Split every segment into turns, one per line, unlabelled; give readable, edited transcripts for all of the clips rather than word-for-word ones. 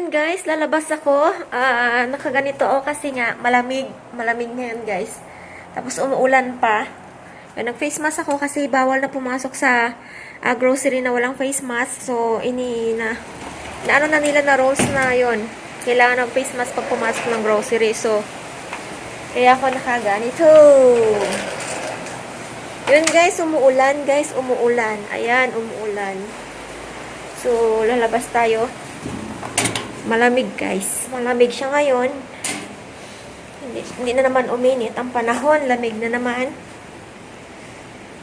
Ayun guys, lalabas ako. Nakaganito ako kasi nga malamig. Malamig ngayon guys. Tapos umuulan pa. Nag-face mask ako kasi bawal na pumasok sa grocery na walang face mask. So, ano na nila na rules na yon. Kailangan ng face mask pag pumasok ng grocery. So, kaya ako nakaganito. Yun guys, umuulan guys, umuulan. Ayan, umuulan. So, lalabas tayo. Malamig guys. Malamig siya ngayon. Hindi na naman uminit. Ang panahon, lamig na naman.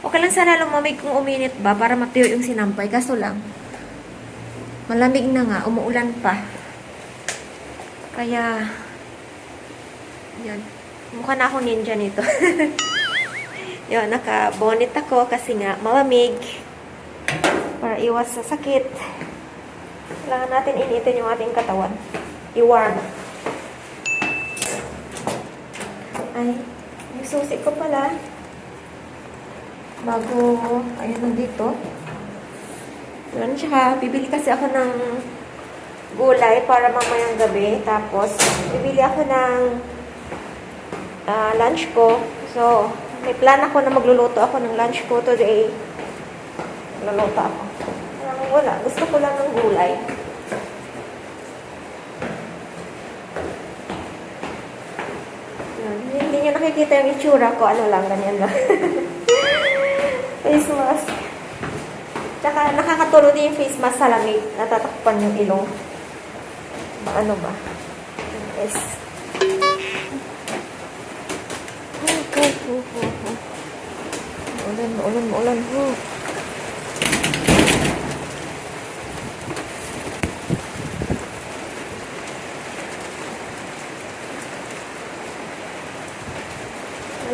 Okay lang sana lumamig kung uminit ba para matuyo yung sinampay. Kaso lang, malamig na nga. Umuulan pa. Kaya, yan. Mukha na ako ninja nito. Yan, naka-bonnet ako kasi nga malamig. Para iwas sa sakit. Kailangan natin initin yung ating katawan. I-warm. Ay, yung susi ko pala. Bago, ayun nandito. Yan, tsaka bibili kasi ako ng gulay para mamayang gabi. Tapos, bibili ako ng lunch ko. So, may plan ako na magluluto ako ng lunch ko today. Magluluto ako. Wala. Gusto ko lang ng gulay. Hindi nyo nakikita yung itsura ko. Ano lang, ganyan lang. Face mask. Tsaka nakakatulong din yung face mask sa lamig. Natatakpan yung ilong. Ano ba? Yes. Maulan.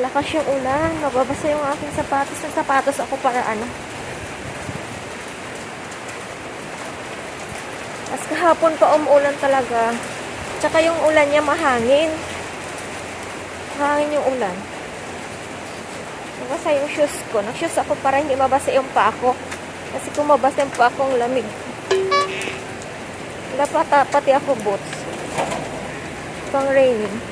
Malakas yung ulan. Mababasa yung aking sapatos. Nagsapatos ako para ano. As kahapon pa umuulan talaga. Tsaka yung ulan niya mahangin. Mahangin yung ulan. Nabasa yung shoes ko. Nag-shoes ako para hindi mabasa yung paa ko. Kasi kung mabasa yung paa ko, ang lamig. Dapat pati ako boots. Pang raining.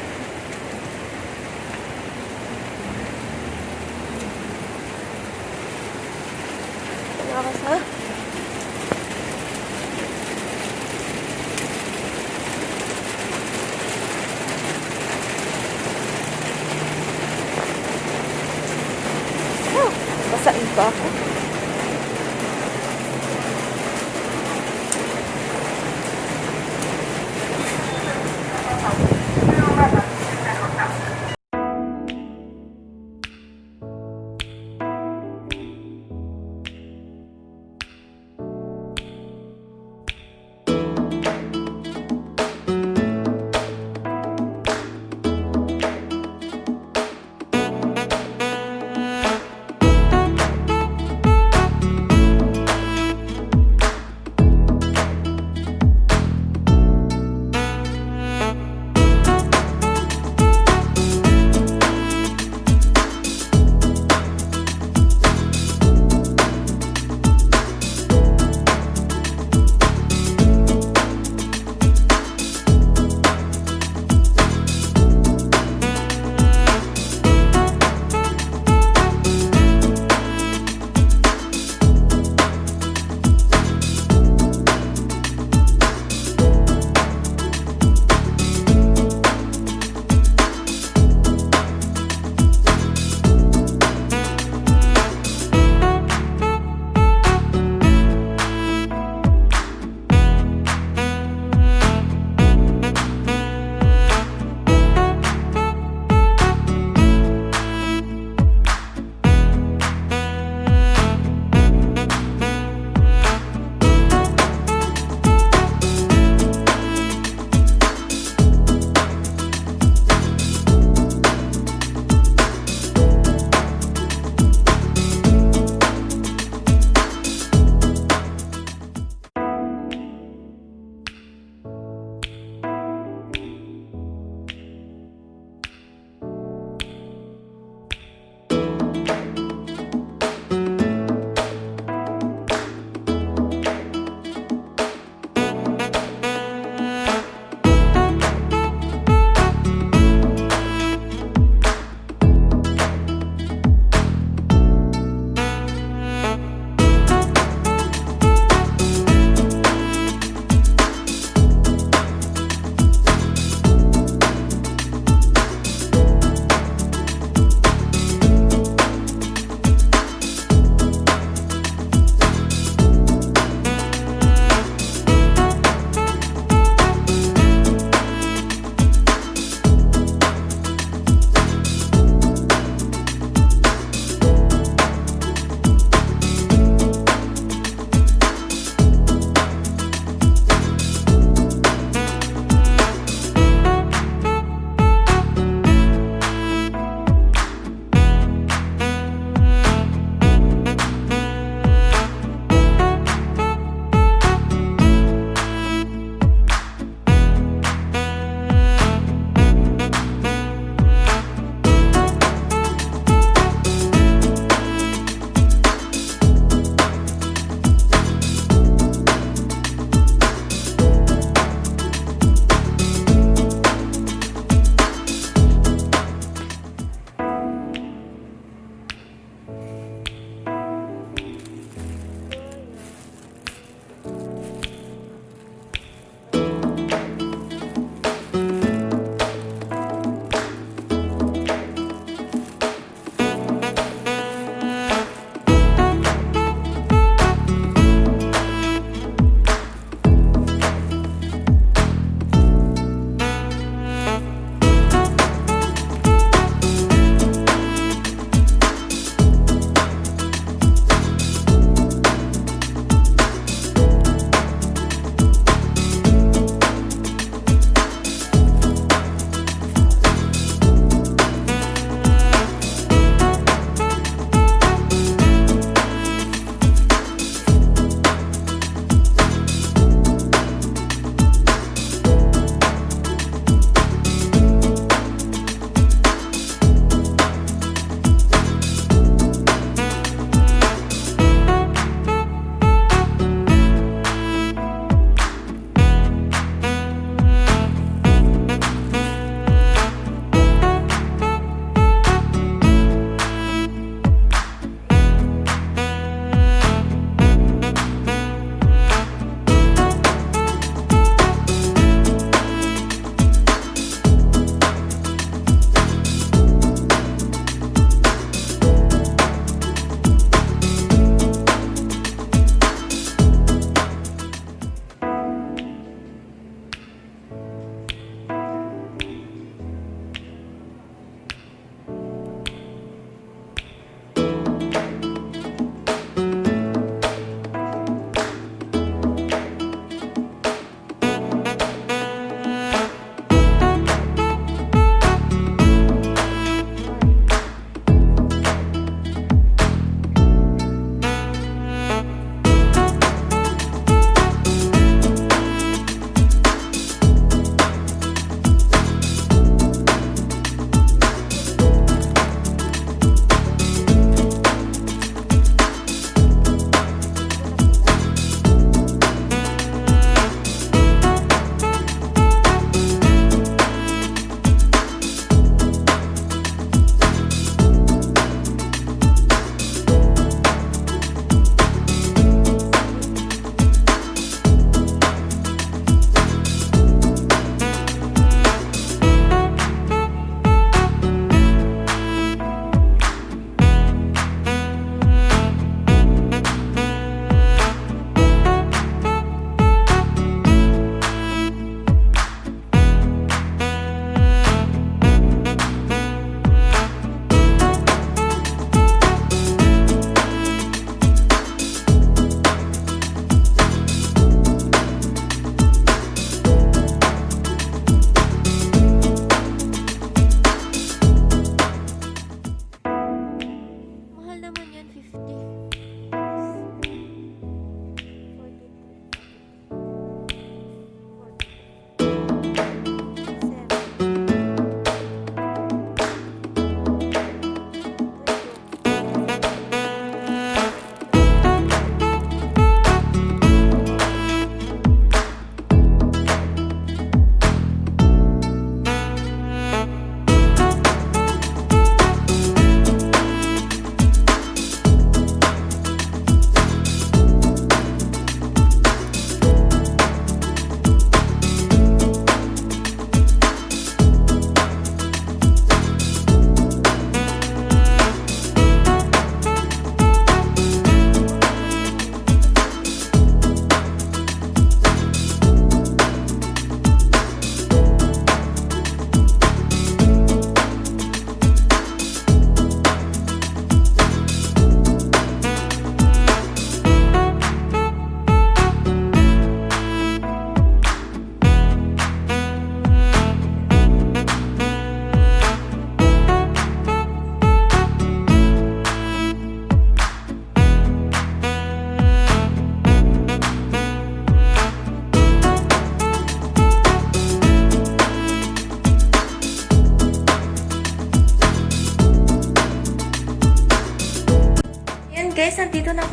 Nakas ha? Oh, basain pa ako.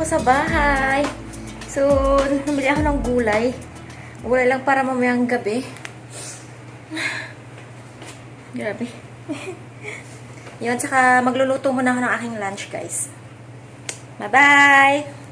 sa bahay. So, namili ako ng gulay. Gulay lang para mamayang gabi. Grabe. Yun, tsaka magluluto muna ako ng aking lunch, guys. Bye-bye!